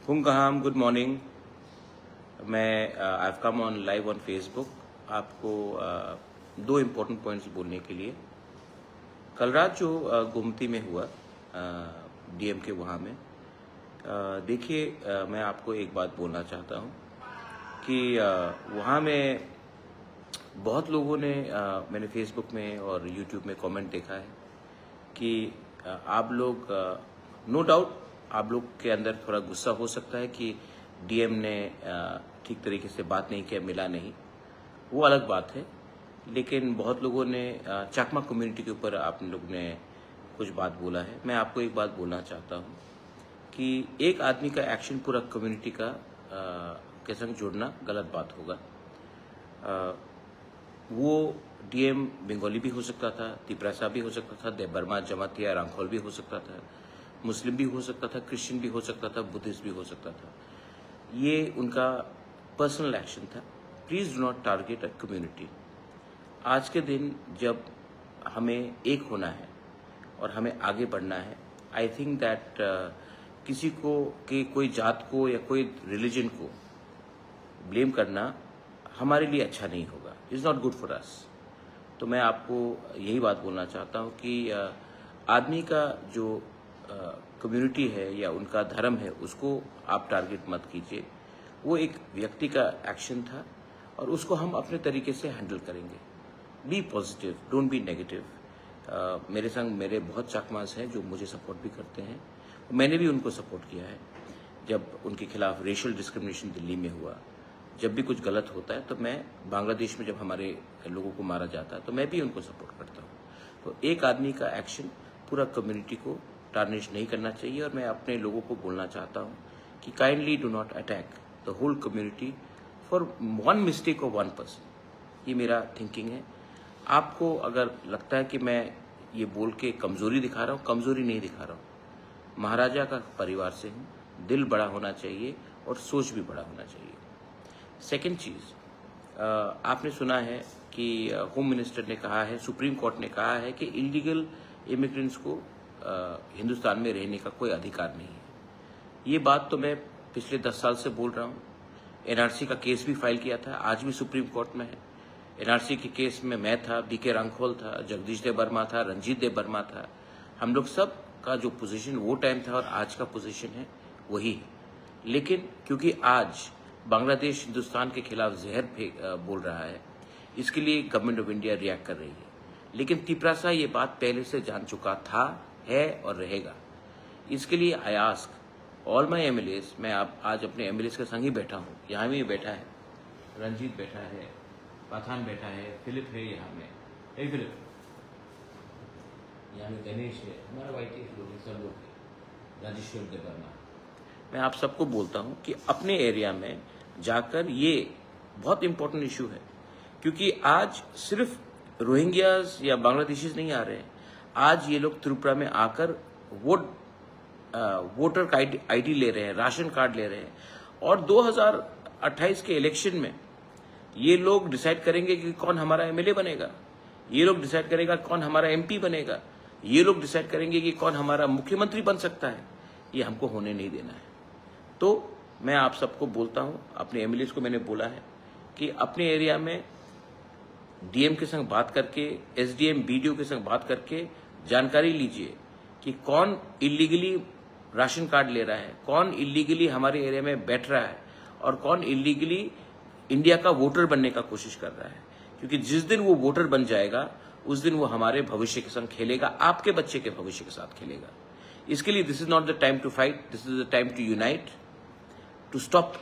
Hungaham, good morning. मैं I've come on live on Facebook आपको दो इम्पोर्टेंट पॉइंट्स बोलने के लिए। कल रात जो गोमती में हुआ डीएम के वहाँ में, देखिए मैं आपको एक बात बोलना चाहता हूँ कि वहाँ में बहुत लोगों ने मैंने फेसबुक में और यूट्यूब में कमेंट देखा है कि आप लोग नो डाउट आप लोग के अंदर थोड़ा गुस्सा हो सकता है कि डीएम ने ठीक तरीके से बात नहीं किया, मिला नहीं, वो अलग बात है। लेकिन बहुत लोगों ने चाकमा कम्युनिटी के ऊपर आप लोग ने कुछ बात बोला है। मैं आपको एक बात बोलना चाहता हूँ कि एक आदमी का एक्शन पूरा कम्युनिटी का के संग जोड़ना गलत बात होगा। वो डीएम बंगाली भी हो सकता था, तिपरासा भी हो सकता था, देबबर्मा जमातिया रांखोल भी हो सकता था, मुस्लिम भी हो सकता था, क्रिश्चियन भी हो सकता था, बुद्धिस्ट भी हो सकता था। ये उनका पर्सनल एक्शन था। Please do not target a community. आज के दिन जब हमें एक होना है और हमें आगे बढ़ना है, आई थिंक दैट किसी को कि कोई जात को या कोई रिलीजन को ब्लेम करना हमारे लिए अच्छा नहीं होगा। Is not good for us. तो मैं आपको यही बात बोलना चाहता हूँ कि आदमी का जो कम्युनिटी है या उनका धर्म है उसको आप टारगेट मत कीजिए। वो एक व्यक्ति का एक्शन था और उसको हम अपने तरीके से हैंडल करेंगे। Be positive, don't be negative. मेरे संग मेरे बहुत चाकमास हैं जो मुझे सपोर्ट भी करते हैं। मैंने भी उनको सपोर्ट किया है जब उनके खिलाफ रेशियल डिस्क्रिमिनेशन दिल्ली में हुआ। जब भी कुछ गलत होता है तो मैं बांग्लादेश में जब हमारे लोगों को मारा जाता है तो मैं भी उनको सपोर्ट करता हूँ। तो एक आदमी का एक्शन पूरा कम्युनिटी को टार्निश नहीं करना चाहिए। और मैं अपने लोगों को बोलना चाहता हूँ कि kindly do not attack the whole community for one mistake of one person. ये मेरा थिंकिंग है। आपको अगर लगता है कि मैं ये बोल के कमजोरी दिखा रहा हूँ, कमजोरी नहीं दिखा रहा हूँ। महाराजा का परिवार से हूँ, दिल बड़ा होना चाहिए और सोच भी बड़ा होना चाहिए। सेकेंड चीज, आपने सुना है कि होम मिनिस्टर ने कहा है, सुप्रीम कोर्ट ने कहा है कि इलीगल इमिग्रेंट्स को हिंदुस्तान में रहने का कोई अधिकार नहीं है। ये बात तो मैं पिछले 10 साल से बोल रहा हूँ। एनआरसी का केस भी फाइल किया था, आज भी सुप्रीम कोर्ट में है। एनआरसी के केस में मैं था, बीके रांखोल था, जगदीश देव वर्मा था, रंजीत देव वर्मा था। हम लोग सब का जो पोजीशन वो टाइम था और आज का पोजीशन है वही है। लेकिन क्योंकि आज बांग्लादेश हिंदुस्तान के खिलाफ जहर बोल रहा है, इसके लिए गवर्नमेंट ऑफ इंडिया रिएक्ट कर रही है। लेकिन तिपरासा ये बात पहले से जान चुका था, है और रहेगा। इसके लिए I ask all my MLAs, मैं आज अपने एमएलएस के संग ही बैठा हूँ। यहाँ भी बैठा है, रंजीत बैठा है, पाथान बैठा है, फिलिप है यहाँ में, हे फिलिप, यहाँ में गणेश है, हमारा वाइटी लोग सब लोग है, राजेश्वर देव वर्मा। मैं आप सबको बोलता हूँ कि अपने एरिया में जाकर, ये बहुत इंपॉर्टेंट इशू है क्योंकि आज सिर्फ रोहिंग्याज या बांग्लादेशीज नहीं आ रहे हैं। आज ये लोग त्रिपुरा में आकर वोटर आईडी ले रहे हैं, राशन कार्ड ले रहे हैं। और 2028 के इलेक्शन में ये लोग डिसाइड करेंगे कि कौन हमारा एमएलए बनेगा, ये लोग डिसाइड करेगा कौन हमारा एमपी बनेगा, ये लोग डिसाइड करेंगे कि कौन हमारा मुख्यमंत्री बन सकता है। ये हमको होने नहीं देना है। तो मैं आप सबको बोलता हूं, अपने एमएलएस को मैंने बोला है कि अपने एरिया में डीएम के संग बात करके, एसडीएम बीडीओ के संग बात करके जानकारी लीजिए कि कौन इलीगली राशन कार्ड ले रहा है, कौन इलीगली हमारे एरिया में बैठ रहा है और कौन इलीगली इंडिया का वोटर बनने का कोशिश कर रहा है। क्योंकि जिस दिन वो वोटर बन जाएगा उस दिन वो हमारे भविष्य के संग खेलेगा, आपके बच्चे के भविष्य के साथ खेलेगा। इसके लिए this is not the time to fight, this is the time to unite, to stop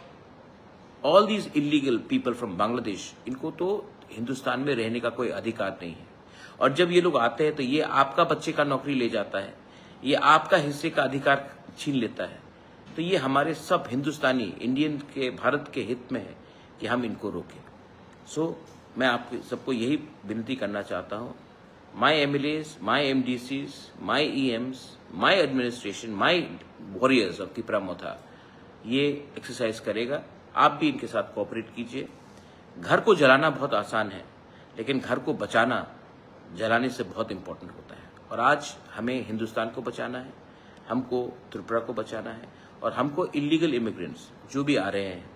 all these illegal people from Bangladesh. इनको तो हिंदुस्तान में रहने का कोई अधिकार नहीं है। और जब ये लोग आते हैं तो ये आपका बच्चे का नौकरी ले जाता है, ये आपका हिस्से का अधिकार छीन लेता है। तो ये हमारे सब हिंदुस्तानी इंडियन के, भारत के हित में है कि हम इनको रोकें। सो मैं आप सबको यही विनती करना चाहता हूँ, my MLAs, my MDCs, my EMs, my administration, my warriors of Tripura Motha ये एक्सरसाइज करेगा। आप भी इनके साथ कोऑपरेट कीजिए। घर को जलाना बहुत आसान है, लेकिन घर को बचाना जलाने से बहुत इंपॉर्टेंट होता है। और आज हमें हिंदुस्तान को बचाना है, हमको त्रिपुरा को बचाना है और हमको इलीगल इमिग्रेंट्स जो भी आ रहे हैं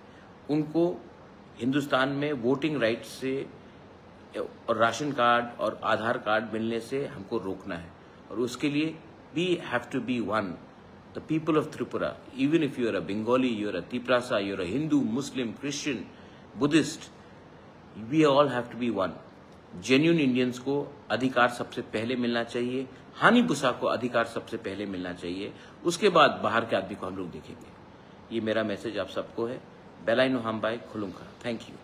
उनको हिंदुस्तान में वोटिंग राइट से और राशन कार्ड और आधार कार्ड मिलने से हमको रोकना है। और उसके लिए we have to be one, the people of Tripura, even if you are a Bengali, you are a Tiprasa, you are a Hindu, Muslim, Christian, Buddhist, we all have to be one. Genuine Indians को अधिकार सबसे पहले मिलना चाहिए, हानि बुसा को अधिकार सबसे पहले मिलना चाहिए, उसके बाद बाहर के आदमी को हम लोग देखेंगे। ये मेरा मैसेज आप सबको है। बेलाइनो हम बाय खुलुंखा। Thank you.